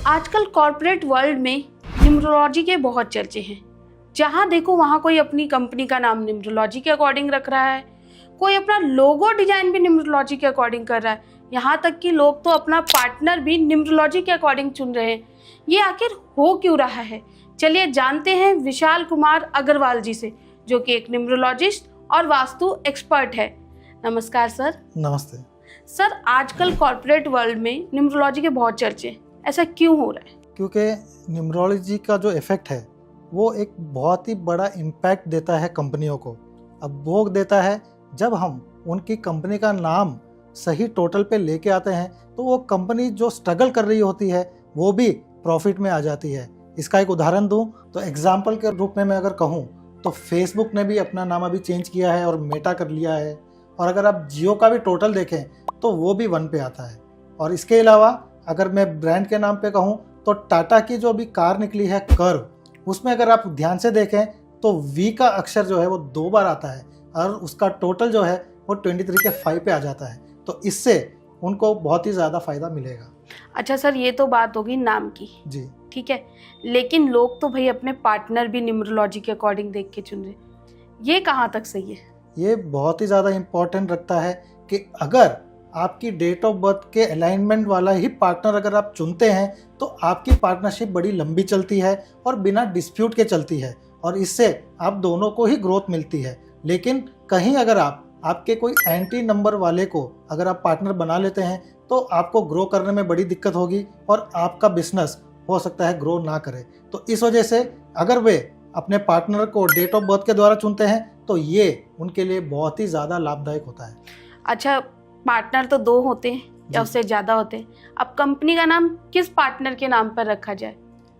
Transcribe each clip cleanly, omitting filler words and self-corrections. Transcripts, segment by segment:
आजकल corporate world में numerology के बहुत चर्चे हैं। जहाँ देखो वहाँ कोई अपनी कंपनी का नाम न्यूमरोलॉजी के अकॉर्डिंग रख रहा है, कोई अपना लोगो डिजाइन भी न्यूमरोलॉजी के अकॉर्डिंग कर रहा है, यहाँ तक कि लोग तो अपना पार्टनर भी न्यूमरोलॉजी के अकॉर्डिंग चुन रहे हैं। ये आखिर हो क्यों रहा है? चलिए जानते हैं विशाल कुमार अग्रवाल जी से, जो कि एक न्यूमरोलॉजिस्ट और वास्तु एक्सपर्ट है। नमस्कार सर। नमस्ते सर, आजकल कॉर्पोरेट वर्ल्ड में न्यूमरोलॉजी के बहुत चर्चे हैं, ऐसा क्यों हो रहा है? क्योंकि न्यूमरोलॉजी का जो इफ़ेक्ट है वो एक बहुत ही बड़ा इम्पैक्ट देता है कंपनियों को। अब वो देता है जब हम उनकी कंपनी का नाम सही टोटल पे लेके आते हैं तो वो कंपनी जो स्ट्रगल कर रही होती है वो भी प्रॉफिट में आ जाती है। इसका एक उदाहरण दूं तो एग्जाम्पल के रूप में मैं अगर कहूं तो फेसबुक ने भी अपना नाम अभी चेंज किया है और मेटा कर लिया है, और अगर आप जियो का भी टोटल देखें तो वो भी 1 पे आता है। और इसके अलावा अगर मैं ब्रांड के नाम पे कहूं तो टाटा की जो अभी कार निकली है कर्व, उसमें अगर आप ध्यान से देखें तो वी का अक्षर जो है वो 2 बार आता है और उसका टोटल जो है वो 23 के 5 पे आ जाता है। तो इससे उनको बहुत ही ज़्यादा फायदा मिलेगा। अच्छा सर, ये तो बात होगी नाम की, जी ठीक है, लेकिन लोग तो भाई अपने पार्टनर भी न्यूमरोलॉजी के अकॉर्डिंग देख के चुन रहे, ये कहाँ तक सही है? ये बहुत ही ज़्यादा इम्पोर्टेंट रखता है कि अगर आपकी डेट ऑफ बर्थ के अलाइनमेंट वाला ही पार्टनर अगर आप चुनते हैं तो आपकी पार्टनरशिप बड़ी लंबी चलती है और बिना डिस्प्यूट के चलती है, और इससे आप दोनों को ही ग्रोथ मिलती है। लेकिन कहीं अगर आपके कोई एंटी नंबर वाले को अगर आप पार्टनर बना लेते हैं तो आपको ग्रो करने में बड़ी दिक्कत होगी और आपका बिजनेस हो सकता है ग्रो ना करे। तो इस वजह से अगर वे अपने पार्टनर को डेट ऑफ बर्थ के द्वारा चुनते हैं तो ये उनके लिए बहुत ही ज़्यादा लाभदायक होता है। अच्छा, पार्टनर तो 2 होते हैं या उससे ज़्यादा होते हैं, अब कंपनी का नाम किस पार्टनर के नाम पर रखा जाए?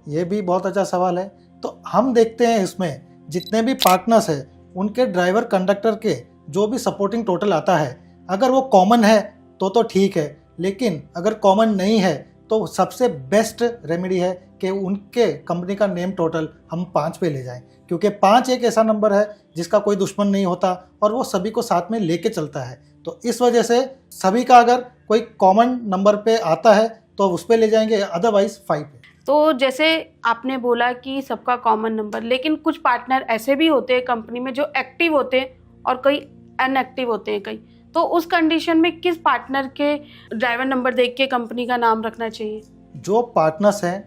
ये भी बहुत अच्छा सवाल है। तो हम देखते हैं इसमें जितने भी पार्टनर्स हैं उनके ड्राइवर कंडक्टर के जो भी सपोर्टिंग टोटल आता है, अगर वो कॉमन है तो ठीक है, लेकिन अगर कॉमन नहीं है तो सबसे बेस्ट रेमेडी है कि उनके कंपनी का नेम टोटल हम 5 पे ले जाएं, क्योंकि 5 एक ऐसा नंबर है जिसका कोई दुश्मन नहीं होता और वो सभी को साथ में लेके चलता है। तो इस वजह से सभी का अगर कोई कॉमन नंबर पे आता है तो उस पे ले जाएंगे, अदरवाइज 5 पे। तो जैसे आपने बोला कि सबका कॉमन नंबर, लेकिन कुछ पार्टनर ऐसे भी होते हैं कंपनी में जो एक्टिव होते हैं और कई अनएक्टिव होते हैं कई, तो उस कंडीशन में किस पार्टनर के ड्राइवर नंबर देख के कंपनी का नाम रखना चाहिए? जो पार्टनर्स हैं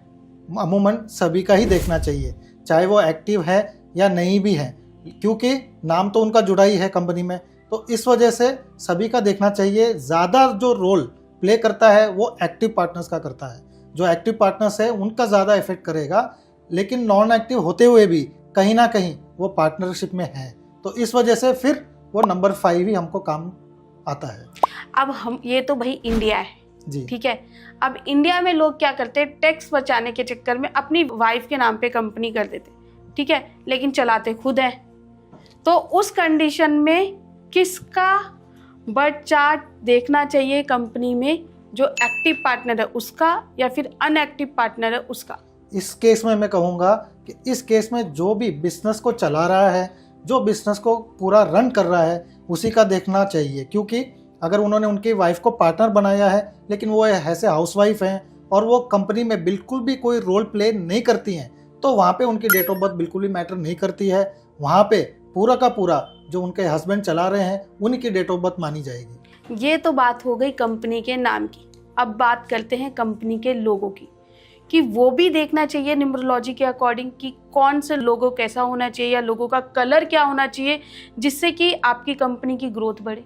अमूमन सभी का ही देखना चाहिए, चाहे वो एक्टिव है या नहीं भी है, क्योंकि नाम तो उनका जुड़ा ही है कंपनी में। तो इस वजह से सभी का देखना चाहिए। ज़्यादा जो रोल प्ले करता है वो एक्टिव पार्टनर्स का करता है। जो एक्टिव पार्टनर्स है उनका ज़्यादा इफेक्ट करेगा, लेकिन नॉन एक्टिव होते हुए भी कहीं ना कहीं वो पार्टनरशिप में है। तो इस वजह से फिर वो नंबर 5 ही हमको काम आता है। अब हम, ये तो भाई इंडिया है जी, ठीक है, अब इंडिया में लोग क्या करते हैं, टैक्स बचाने के चक्कर में अपनी वाइफ के नाम पे कंपनी कर देते, ठीक है, लेकिन चलाते खुद हैं। तो उस कंडीशन में किसका बर्थ चार्ट देखना चाहिए कंपनी में, जो एक्टिव पार्टनर है उसका या फिर अनएक्टिव पार्टनर है उसका? इस केस में मैं कहूँगा कि इस केस में जो भी बिजनेस को चला रहा है, जो बिजनेस को पूरा रन कर रहा है, उसी का देखना चाहिए। क्योंकि अगर उन्होंने उनकी वाइफ को पार्टनर बनाया है लेकिन वो ऐसे हाउसवाइफ हैं और वो कंपनी में बिल्कुल भी कोई रोल प्ले नहीं करती हैं, तो वहाँ पे उनकी डेट ऑफ बर्थ बिल्कुल भी मैटर नहीं करती है। वहाँ पे पूरा का पूरा जो उनके हस्बैंड चला रहे हैं उन्हीं की डेट ऑफ बर्थ मानी जाएगी। ये तो बात हो गई कंपनी के नाम की। अब बात करते हैं कंपनी के लोगों की, कि वो भी देखना चाहिए न्यूमरोलॉजी के अकॉर्डिंग कि कौन से लोगो कैसा होना चाहिए या लोगों का कलर क्या होना चाहिए जिससे कि आपकी कंपनी की ग्रोथ बढ़े।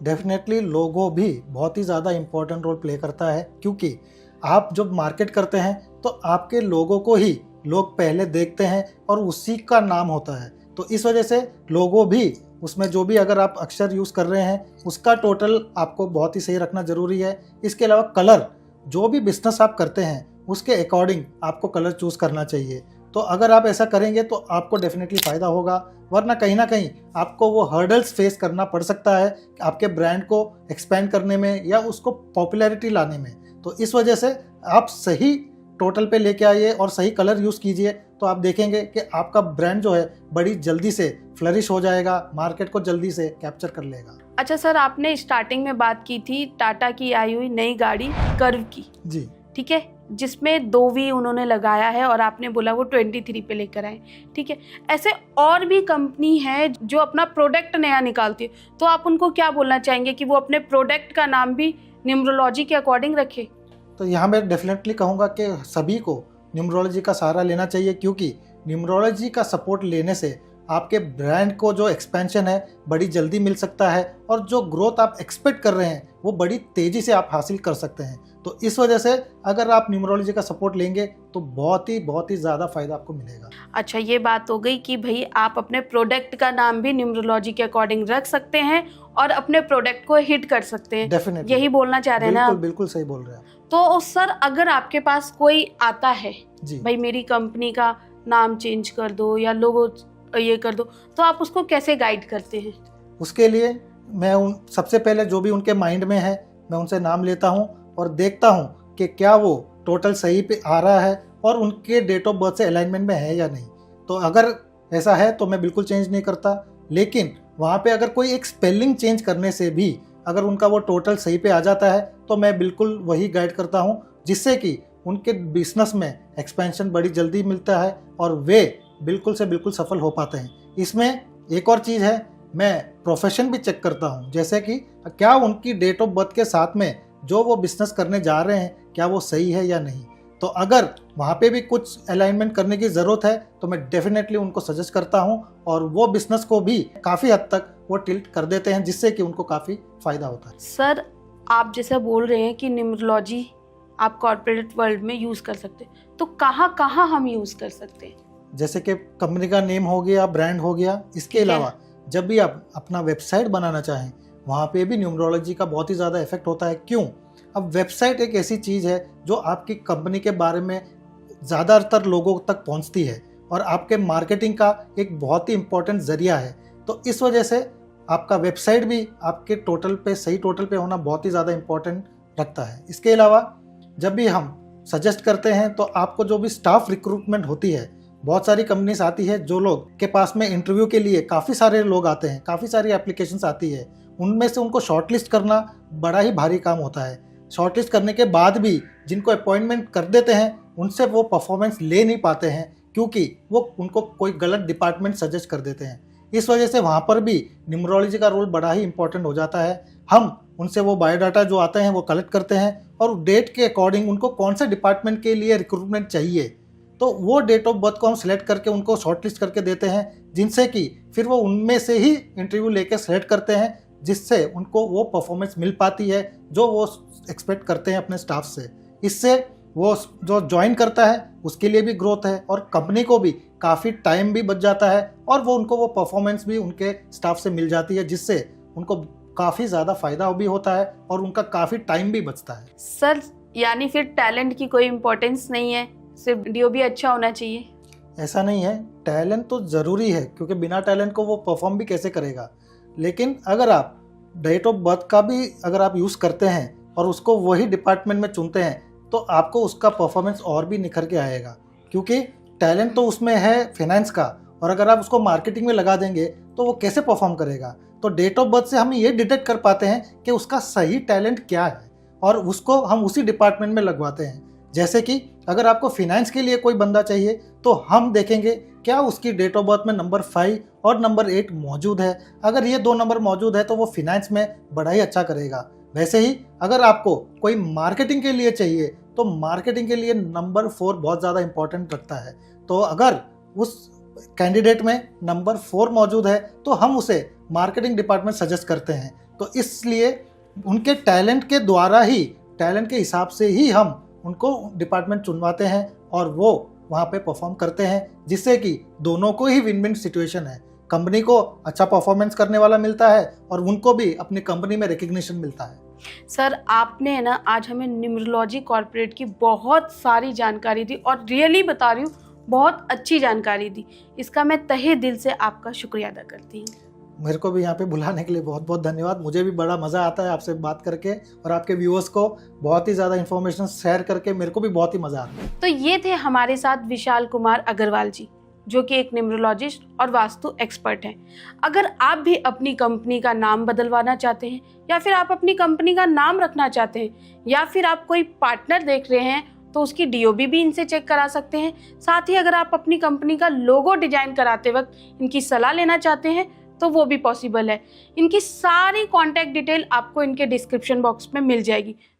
डेफिनेटली लोगो भी बहुत ही ज़्यादा इम्पोर्टेंट रोल प्ले करता है, क्योंकि आप जब मार्केट करते हैं तो आपके लोगों को ही लोग पहले देखते हैं और उसी का नाम होता है। तो इस वजह से लोगो भी, उसमें जो भी अगर आप अक्षर यूज़ कर रहे हैं उसका टोटल आपको बहुत ही सही रखना ज़रूरी है। इसके अलावा कलर, जो भी बिजनेस आप करते हैं उसके अकॉर्डिंग आपको कलर चूज़ करना चाहिए। तो अगर आप ऐसा करेंगे तो आपको डेफिनेटली फ़ायदा होगा, वरना कहीं ना कहीं आपको वो हर्डल्स फेस करना पड़ सकता है आपके ब्रांड को एक्सपेंड करने में या उसको पॉपुलैरिटी लाने में। तो इस वजह से आप सही टोटल पे लेके आइए और सही कलर यूज़ कीजिए, तो आप देखेंगे कि आपका ब्रांड जो है बड़ी जल्दी से फ्लरिश हो जाएगा, मार्केट को जल्दी से कैप्चर कर लेगा। अच्छा सर, आपने स्टार्टिंग में बात की थी टाटा की आई हुई नई गाड़ी कर्व की, जी ठीक है, जिसमें 2V उन्होंने लगाया है और आपने बोला वो 23 पे लेकर आए, ठीक है। ऐसे और भी कंपनी है जो अपना प्रोडक्ट नया निकालती है, तो आप उनको क्या बोलना चाहेंगे कि वो अपने प्रोडक्ट का नाम भी न्यूमरोलॉजी के अकॉर्डिंग रखे? तो यहाँ मैं डेफिनेटली कहूँगा कि सभी को न्यूमरोलॉजी का सहारा लेना चाहिए, क्योंकि न्यूमरोलॉजी का सपोर्ट लेने से आपके ब्रांड को जो एक्सपेंशन है बड़ी जल्दी मिल सकता है, और जो ग्रोथ आप एक्सपेक्ट कर रहे हैं वो बड़ी तेज़ी से आप हासिल कर सकते हैं। तो इस वजह से अगर आप न्यूमरोलॉजी का सपोर्ट लेंगे तो बहुत ही ज़्यादा फायदा आपको मिलेगा। अच्छा, ये बात हो गई कि भाई आप अपने प्रोडक्ट का नाम भी न्यूमरोलॉजी के अकॉर्डिंग रख सकते हैं और अपने प्रोडक्ट को हिट कर सकते हैं। डेफिनेटली, यही बोलना चाह रहे हैं ना? बिल्कुल सही बोल रहे हैं आप। तो सर, अगर आपके पास कोई आता है जी, भाई मेरी कंपनी का नाम चेंज कर दो या लोगो ये कर दो, तो आप उसको कैसे गाइड करते हैं? उसके लिए मैं सबसे पहले जो भी उनके माइंड में है मैं उनसे नाम लेता हूँ और देखता हूँ कि क्या वो टोटल सही पे आ रहा है और उनके डेट ऑफ बर्थ से अलाइनमेंट में है या नहीं। तो अगर ऐसा है तो मैं बिल्कुल चेंज नहीं करता, लेकिन वहाँ पे अगर कोई एक स्पेलिंग चेंज करने से भी अगर उनका वो टोटल सही पे आ जाता है तो मैं बिल्कुल वही गाइड करता हूँ, जिससे कि उनके बिजनेस में एक्सपेंशन बड़ी जल्दी मिलता है और वे बिल्कुल से बिल्कुल सफल हो पाते हैं। इसमें एक और चीज़ है, मैं प्रोफेशन भी चेक करता हूँ, जैसे कि क्या उनकी डेट ऑफ बर्थ के साथ में जो वो बिजनेस करने जा रहे हैं क्या वो सही है या नहीं। तो अगर वहाँ पे भी कुछ अलाइनमेंट करने की ज़रूरत है तो मैं डेफिनेटली उनको सजेस्ट करता हूँ, और वो बिजनेस को भी काफ़ी हद तक वो टिल्ट कर देते हैं, जिससे कि उनको काफ़ी फ़ायदा होता है। सर, आप जैसा बोल रहे हैं कि न्यूमरोलॉजी आप कॉर्पोरेट वर्ल्ड में यूज़ कर सकते हैं, तो कहाँ कहाँ हम यूज़ कर सकते हैं? जैसे कि कंपनी का नेम हो गया, ब्रांड हो गया, इसके अलावा जब भी आप अपना वेबसाइट बनाना चाहें वहाँ पे भी न्यूमरोलॉजी का बहुत ही ज़्यादा इफेक्ट होता है। क्यों? अब वेबसाइट एक ऐसी चीज़ है जो आपकी कंपनी के बारे में ज़्यादातर लोगों तक पहुँचती है और आपके मार्केटिंग का एक बहुत ही इम्पोर्टेंट ज़रिया है। तो इस वजह से आपका वेबसाइट भी आपके टोटल पे सही टोटल पे होना बहुत ही ज़्यादा इम्पोर्टेंट रखता है। इसके अलावा जब भी हम सजेस्ट करते हैं तो आपको जो भी स्टाफ रिक्रूटमेंट होती है, बहुत सारी कंपनीज आती है जो लोग के पास में इंटरव्यू के लिए काफ़ी सारे लोग आते हैं, काफ़ी सारी एप्लीकेशंस आती है, उनमें से उनको शॉर्टलिस्ट करना बड़ा ही भारी काम होता है। शॉर्टलिस्ट करने के बाद भी जिनको अपॉइंटमेंट कर देते हैं उनसे वो परफॉर्मेंस ले नहीं पाते हैं, क्योंकि वो उनको कोई गलत डिपार्टमेंट सजेस्ट कर देते हैं। इस वजह से वहाँ पर भी न्यूमरोलॉजी का रोल बड़ा ही इंपॉर्टेंट हो जाता है। हम उनसे वो बायोडाटा जो आते हैं वो कलेक्ट करते हैं और डेट के अकॉर्डिंग उनको कौन से डिपार्टमेंट के लिए रिक्रूटमेंट चाहिए, तो वो डेट ऑफ बर्थ को हम सेलेक्ट करके उनको शॉर्टलिस्ट करके देते हैं, जिनसे कि फिर वो उनमें से ही इंटरव्यू लेके सेलेक्ट करते हैं, जिससे उनको वो परफॉर्मेंस मिल पाती है जो वो एक्सपेक्ट करते हैं अपने स्टाफ से। इससे वो जो ज्वाइन करता है उसके लिए भी ग्रोथ है और कंपनी को भी काफ़ी टाइम भी बच जाता है और वो उनको वो परफॉर्मेंस भी उनके स्टाफ से मिल जाती है, जिससे उनको काफ़ी ज़्यादा फायदा भी होता है और उनका काफ़ी टाइम भी बचता है। सर, यानी फिर टैलेंट की कोई इम्पोर्टेंस नहीं है, सिर्फ वीडियो भी अच्छा होना चाहिए? ऐसा नहीं है, टैलेंट तो ज़रूरी है, क्योंकि बिना टैलेंट को वो परफॉर्म भी कैसे करेगा। लेकिन अगर आप डेट ऑफ बर्थ का भी अगर आप यूज़ करते हैं और उसको वही डिपार्टमेंट में चुनते हैं तो आपको उसका परफॉर्मेंस और भी निखर के आएगा, क्योंकि टैलेंट तो उसमें है फाइनेंस का, और अगर आप उसको मार्केटिंग में लगा देंगे तो वो कैसे परफॉर्म करेगा। तो डेट ऑफ बर्थ से हम ये डिटेक्ट कर पाते हैं कि उसका सही टैलेंट क्या है और उसको हम उसी डिपार्टमेंट में लगवाते हैं। जैसे कि अगर आपको फिनेंस के लिए कोई बंदा चाहिए तो हम देखेंगे क्या उसकी डेट ऑफ बर्थ में नंबर 5 और नंबर 8 मौजूद है। अगर ये 2 नंबर मौजूद है तो वो फिनेंस में बड़ा ही अच्छा करेगा। वैसे ही अगर आपको कोई मार्केटिंग के लिए चाहिए तो मार्केटिंग के लिए नंबर 4 बहुत ज़्यादा इंपॉर्टेंट रखता है। तो अगर उस कैंडिडेट में नंबर 4 मौजूद है तो हम उसे मार्केटिंग डिपार्टमेंट सजेस्ट करते हैं। तो इसलिए उनके टैलेंट के द्वारा ही, टैलेंट के हिसाब से ही हम उनको डिपार्टमेंट चुनवाते हैं और वो वहाँ पे परफॉर्म करते हैं, जिससे कि दोनों को ही विन विन सिचुएशन है। कंपनी को अच्छा परफॉर्मेंस करने वाला मिलता है और उनको भी अपनी कंपनी में रिकग्निशन मिलता है। सर, आपने ना आज हमें न्यूमरोलॉजी कॉर्पोरेट की बहुत सारी जानकारी दी और रियली बता रही हूँ बहुत अच्छी जानकारी दी। इसका मैं तहे दिल से आपका शुक्रिया अदा करती हूँ। मेरे को भी यहाँ पे बुलाने के लिए बहुत बहुत धन्यवाद। मुझे भी बड़ा मज़ा आता है आपसे बात करके और आपके व्यूअर्स को बहुत ही ज़्यादा इन्फॉर्मेशन शेयर करके मेरे को भी बहुत ही मज़ा आता है। तो ये थे हमारे साथ विशाल कुमार अग्रवाल जी, जो कि एक न्यूमरोलॉजिस्ट और वास्तु एक्सपर्ट हैं। अगर आप भी अपनी कंपनी का नाम बदलवाना चाहते हैं या फिर आप अपनी कंपनी का नाम रखना चाहते हैं या फिर आप कोई पार्टनर देख रहे हैं, तो उसकी DOB भी इनसे चेक करा सकते हैं। साथ ही अगर आप अपनी कंपनी का लोगो डिजाइन कराते वक्त इनकी सलाह लेना चाहते हैं तो वो भी पॉसिबल है। इनकी सारी कॉन्टैक्ट डिटेल आपको इनके डिस्क्रिप्शन बॉक्स में मिल जाएगी।